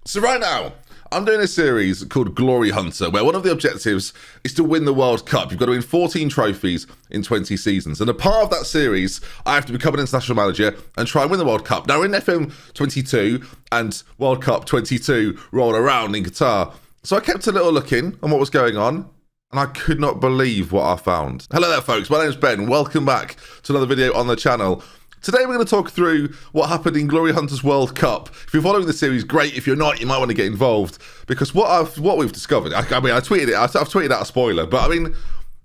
So right now, I'm doing a series called Glory Hunter, where one of the objectives is to win the World Cup. You've got to win 14 trophies in 20 seasons. And a part of that series, I have to become an international manager and try and win the World Cup. Now, in FM 22 and World Cup 22 rolled around in Qatar. So I kept a little look in on what was going on, and I could not believe what I found. Hello there, folks. My name's Ben. Welcome back to another video on the channel. Today we're going to talk through what happened in Glory Hunter's World Cup. If you're following the series, great. If you're not, you might want to get involved, because what we've discovered. I tweeted it. I've tweeted out a spoiler, but I mean,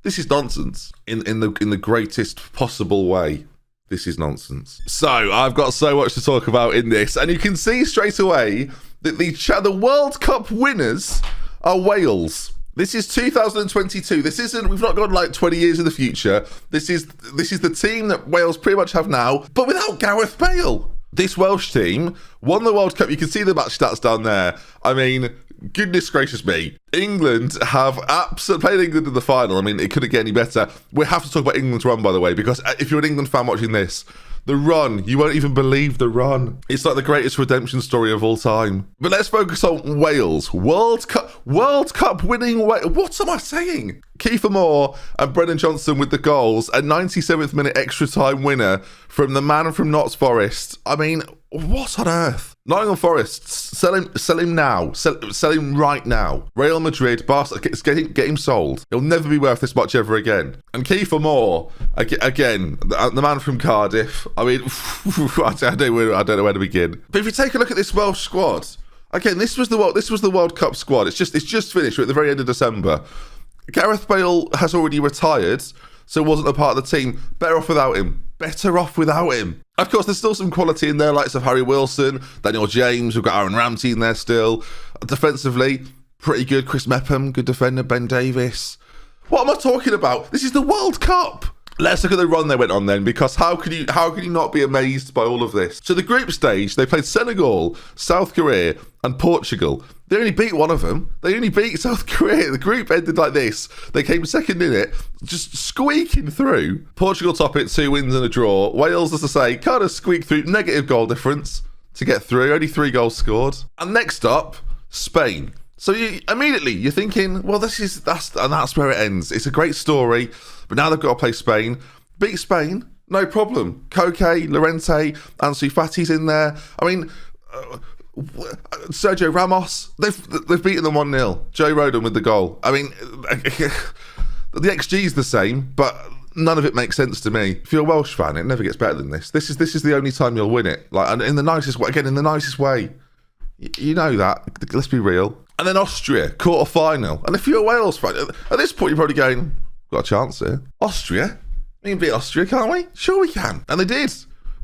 this is nonsense in the greatest possible way. This is nonsense. So I've got so much to talk about in this, and you can see straight away that the World Cup winners are Wales. This is 2022. This isn't, we've not gone like 20 years in the future. This is the team that Wales pretty much have now, but without Gareth Bale. This Welsh team won the World Cup. You can see the match stats down there. I mean, goodness gracious me. England have played England in the final. I mean, it couldn't get any better. We have to talk about England's run, by the way, because if you're an England fan watching this, the run, you won't even believe the run. It's like the greatest redemption story of all time. But let's focus on Wales. World Cup winning Wales. What am I saying? Kiefer Moore and Brennan Johnson with the goals. A 97th minute extra time winner from the man from Notts Forest. I mean, what on earth? Nottingham Forest, sell him now. Sell him right now. Real Madrid, Barcelona, get him sold. He'll never be worth this much ever again. And Kiefer Moore, again, the man from Cardiff. I mean, I don't know where to begin. But if you take a look at this Welsh squad, again, this was the World Cup squad. It's just finished. We're at the very end of December. Gareth Bale has already retired, so wasn't a part of the team. Better off without him. Of course, there's still some quality in there, likes of Harry Wilson, Daniel James. We've got Aaron Ramsey in there still. Defensively, pretty good. Chris Mepham, good defender. Ben Davies. What am I talking about? This is the World Cup. Let's look at the run they went on then, because how can you not be amazed by all of this? So the group stage, they played Senegal, South Korea, and Portugal. They only beat one of them. They only beat South Korea. The group ended like this. They came second in it, just squeaking through. Portugal top it, 2 wins and a draw. Wales, as I say, kind of squeaked through, negative goal difference to get through. Only 3 goals scored. And next up, Spain. So you're thinking, well, that's where it ends. It's a great story, but now they've got to play Spain. Beat Spain, no problem. Koke, Llorente, Ansu Fati's in there. I mean, Sergio Ramos, they've beaten them 1-0. Joe Rodon with the goal. I mean, the XG is the same, but none of it makes sense to me. If you're a Welsh fan, it never gets better than this. This is the only time you'll win it. Like, and in the nicest way. Again, in the nicest way. You know that. Let's be real. And then Austria, quarter-final. And if you're a Wales fan, at this point you're probably going, got a chance here. Austria? We can beat Austria, can't we? Sure we can. And they did.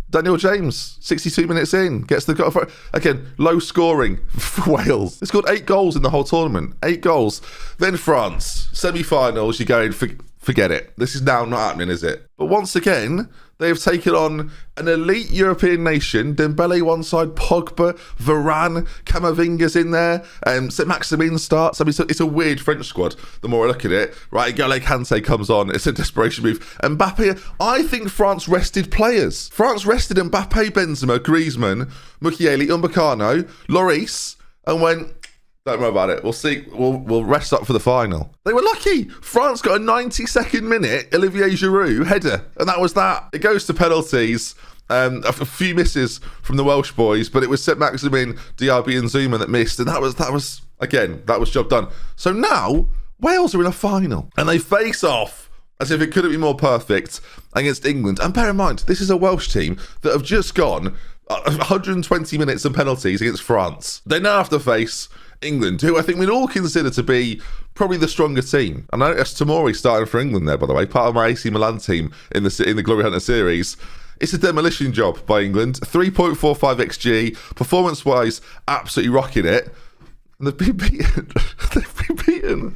Daniel James, 62 minutes in, gets the goal. Again, low scoring for Wales. They scored 8 goals in the whole tournament. 8 goals. Then France, semi-finals, you're going, forget it. This is now not happening, is it? But once again, they have taken on an elite European nation. Dembele one side, Pogba, Varane, Camavinga's in there. St. Maximin starts. I mean, it's a weird French squad, the more I look at it. Right, N'Golo Kante comes on. It's a desperation move. Mbappe, I think France rested players. France rested Mbappe, Benzema, Griezmann, Mukiele, Upamecano, Lloris, and went, don't worry about it. We'll see. We'll rest up for the final. They were lucky. France got a 92nd minute Olivier Giroud header, and that was that. It goes to penalties. A few misses from the Welsh boys, but it was St. Maximin, Diaby, and Zuma that missed, and that was job done. So now Wales are in a final, and they face off as if it couldn't be more perfect against England. And bear in mind, this is a Welsh team that have just gone 120 minutes and penalties against France. They now have to face England, who I think we'd all consider to be probably the stronger team. And I noticed Tomori starting for England there, by the way, part of my AC Milan team in the Glory Hunter series. It's a demolition job by England. 3.45 XG, performance-wise, absolutely rocking it. And they've been beaten.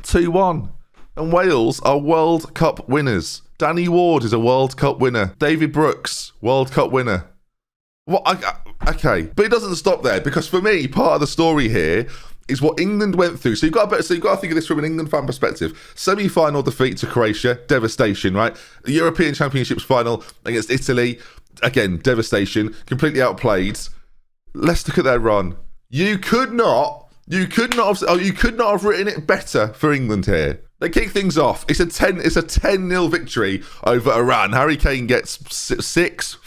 2-1. And Wales are World Cup winners. Danny Ward is a World Cup winner. David Brooks, World Cup winner. Okay, but it doesn't stop there, because for me, part of the story here is what England went through. So you've got to think of this from an England fan perspective. Semi-final defeat to Croatia, devastation, right? The European Championships final against Italy, again, devastation, completely outplayed. Let's look at their run. You could not have written it better for England here. They kick things off. It's a 10-0 victory over Iran. Harry Kane gets 6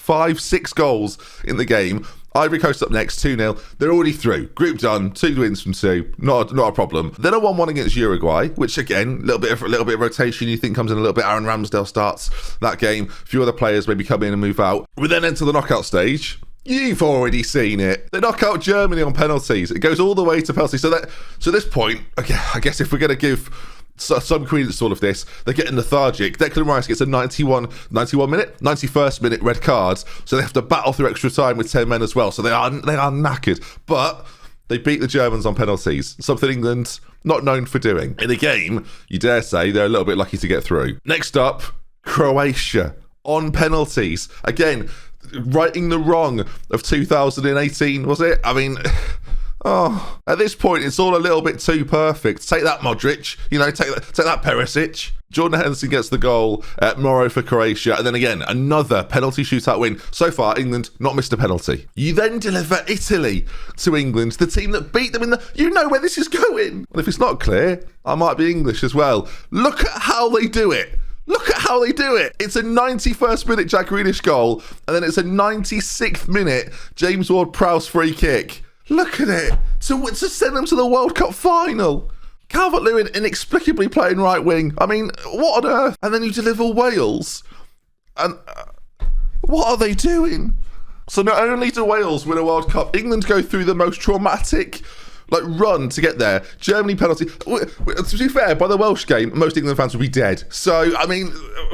goals in the game. Ivory Coast up next, 2-0. They're already through. Group done, 2 wins from 2. Not a problem. Then a 1-1 against Uruguay, which again, a little bit of rotation. You think comes in a little bit. Aaron Ramsdale starts that game. A few other players maybe come in and move out. We then enter the knockout stage. You've already seen it. They knock out Germany on penalties. It goes all the way to penalties. So at this point, okay, I guess if we're going to give some credence to all of this, they're getting lethargic. Declan Rice gets a 91st minute red card, so they have to battle through extra time with 10 men as well. So they are knackered. But they beat the Germans on penalties, something England not known for doing. In a game, you dare say, they're a little bit lucky to get through. Next up, Croatia on penalties. Again, righting the wrong of 2018, was it? I mean, at this point, it's all a little bit too perfect. Take that, Modric. Take that, Perisic. Jordan Henderson gets the goal at Morrow for Croatia. And then again, another penalty shootout win. So far, England not missed a penalty. You then deliver Italy to England, the team that beat them in the... You know where this is going. And if it's not clear, I might be English as well. Look at how they do it. It's a 91st minute Jack Grealish goal, and then it's a 96th minute James Ward-Prowse free kick. Look at it. To send them to the World Cup final. Calvert-Lewin inexplicably playing right wing. I mean, what on earth? And then you deliver Wales. And what are they doing? So not only do Wales win a World Cup, England go through the most traumatic run to get there. Germany penalty. To be fair, by the Welsh game, most England fans would be dead. So, I mean,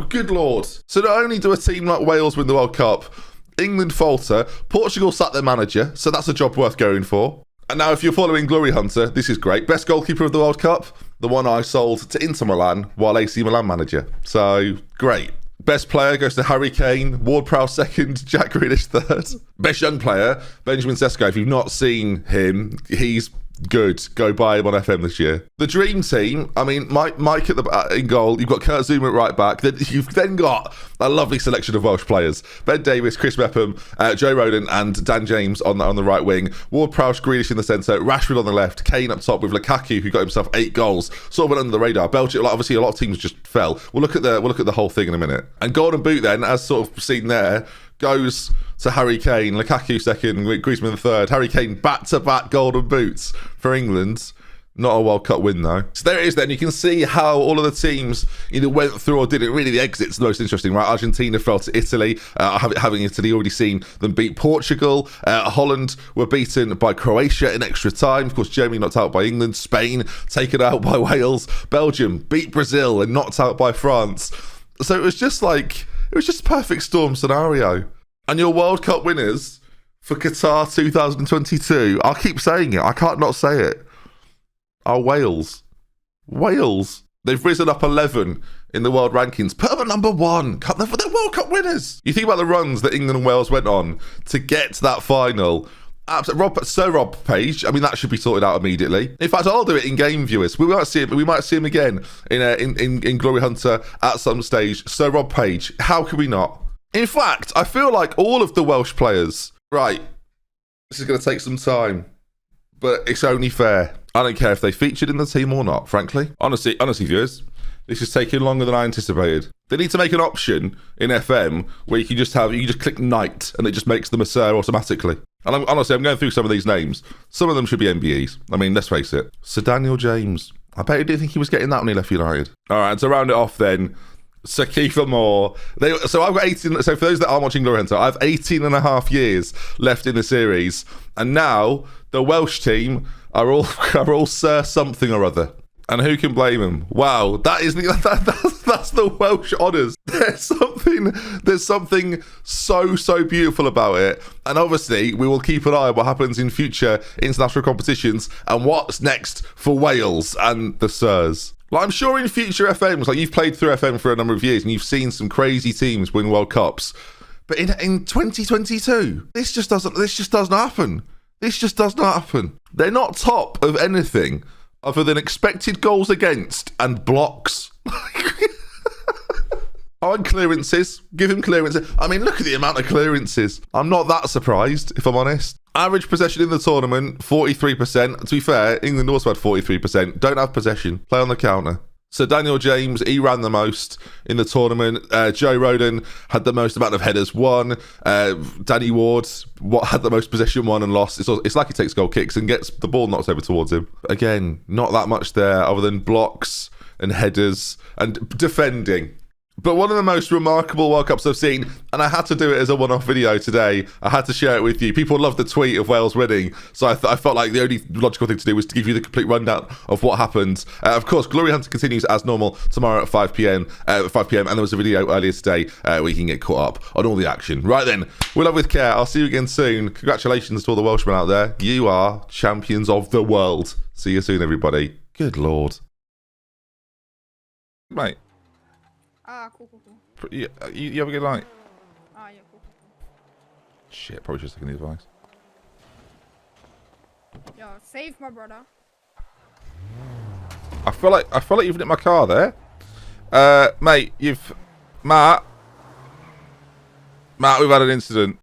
good lord. So not only do a team like Wales win the World Cup, England falter, Portugal sack their manager, so that's a job worth going for. And now if you're following Glory Hunter, this is great. Best goalkeeper of the World Cup, the one I sold to Inter Milan while AC Milan manager. So, great. Best player goes to Harry Kane, Ward-Prowse second, Jack Grealish third. Best young player, Benjamin Sesko. If you've not seen him, he's good. Go buy him on FM this year. The dream team, I mean, Mike in goal. You've got Kurt Zouma at right back. You've then got a lovely selection of Welsh players. Ben Davies, Chris Mepham, Joe Rodon and Dan James on the right wing. Ward-Prowse, Grealish in the centre. Rashford on the left. Kane up top with Lukaku, who got himself 8 goals. Sort of went under the radar. Belgium, obviously a lot of teams just fell. We'll look at the whole thing in a minute. And Golden Boot then, as sort of seen there, goes to Harry Kane. Lukaku second, Griezmann third. Harry Kane back-to-back Golden Boots for England. Not a World Cup win, though. So there it is then. You can see how all of the teams either went through or didn't. Really, the exit's the most interesting, right? Argentina fell to Italy, having Italy already seen them beat Portugal. Holland were beaten by Croatia in extra time. Of course, Germany knocked out by England. Spain taken out by Wales. Belgium beat Brazil and knocked out by France. So it was just a perfect storm scenario. And your World Cup winners for Qatar 2022, I'll keep saying it, I can't not say it, are Wales. Wales. They've risen up 11 in the world rankings. Put them at number 1. They're World Cup winners. You think about the runs that England and Wales went on to get to that final. Sir Rob Page, I mean, that should be sorted out immediately. In fact, I'll do it in game, viewers. We might see him again in Glory Hunter at some stage. Sir Rob Page, how can we not? In fact, I feel like all of the Welsh players, right, this is going to take some time, but it's only fair. I don't care if they featured in the team or not, frankly. Honestly, viewers, this is taking longer than I anticipated. They need to make an option in FM where you can just click Knight and it just makes them a Sir automatically. And I'm going through some of these names. Some of them should be MBEs. I mean, let's face it. Sir Daniel James. I bet you didn't think he was getting that when he left United. All right, and to round it off then, Sir Kiefer Moore. So I've got 18. So for those that aren't watching Glory Hunter, I have 18 and a half years left in the series, and now the Welsh team are all Sir something or other. And who can blame him? Wow, that's the Welsh honours. There's something so beautiful about it. And obviously, we will keep an eye on what happens in future international competitions and what's next for Wales and the Sirs. Like, I'm sure in future FMs, like you've played through FM for a number of years and you've seen some crazy teams win World Cups. But in 2022, this just doesn't happen. This just doesn't happen. They're not top of anything other than expected goals against and blocks. Oh, and clearances. Give him clearances. I mean, look at the amount of clearances. I'm not that surprised, if I'm honest. Average possession in the tournament, 43%. To be fair, England also had 43%. Don't have possession. Play on the counter. So Daniel James, he ran the most in the tournament. Joe Rodon had the most amount of headers won. Danny Ward had the most possession won and lost. It's like he takes goal kicks and gets the ball knocked over towards him. Again, not that much there other than blocks and headers and defending. But one of the most remarkable World Cups I've seen, and I had to do it as a one-off video today. I had to share it with you. People love the tweet of Wales winning, so I felt like the only logical thing to do was to give you the complete rundown of what happened. Of course, Glory Hunter continues as normal tomorrow at 5 p.m. And there was a video earlier today where you can get caught up on all the action. Right then, we love with care. I'll see you again soon. Congratulations to all the Welshmen out there. You are champions of the world. See you soon, everybody. Good Lord. Mate. Cool. You have a good night. Yeah, cool. Shit, probably just taking the advice. Yo, save my brother. I feel like you've nicked my car there. Mate, Matt, we've had an incident.